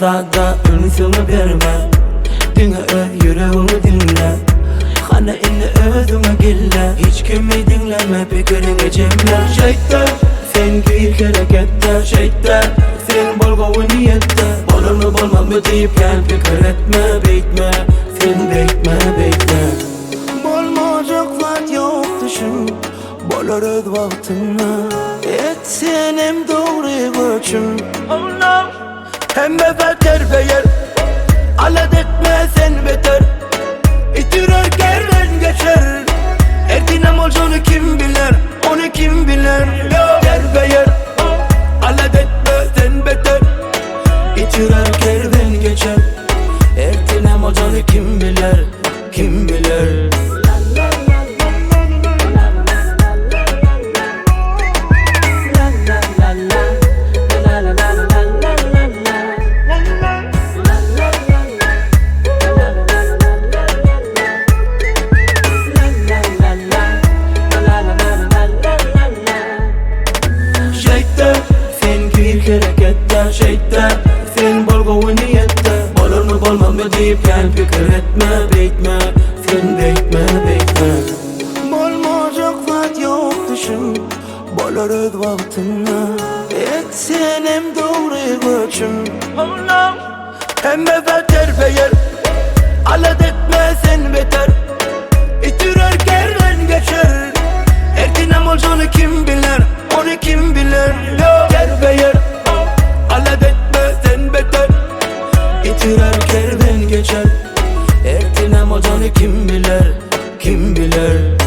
da ölümsünü verme. Dinle yüreğimi dinle. Hani inni özüme gille. Hiç kimi dinleme fikrini cimle. Şeytan sen giyik harekette. Şeytan sen bolgovu niyette. Bolur mu bolmaz mı deyip gel fikir etme. Beytme sen beytme. Bolmayacak vaat yok düşün. Bolur öz vaktinle. Etsen hem doğru göçün. Hem beter beyer. Alet etme sen beter. İtirar gerden geçer. Ertinem olacağını kim bilir. Onu kim bilir. Gerbeyer. Alet etme sen beter. İtirar gerden geçer. Ertinem olacağını kim bilir. Kim bilir. Harekette şeyde sen bolgovu niyette. Bolur mu bolmaz mı deyip gel fikir etme. Beytme sen beytme. Bolmayacak vaat yok düşün. Bolur öz vaktinle. Etsen hem doğru göçün. Hem beter beyer. Alet etme sen beter. İtirar gerden geçer. Ertinem olacağını kim bilir. Onu kim bilir. Gerbeyer. Alet etme sen beter. İtirar gerden geçer. Ertinem olacağını kim bilir. Kim bilir.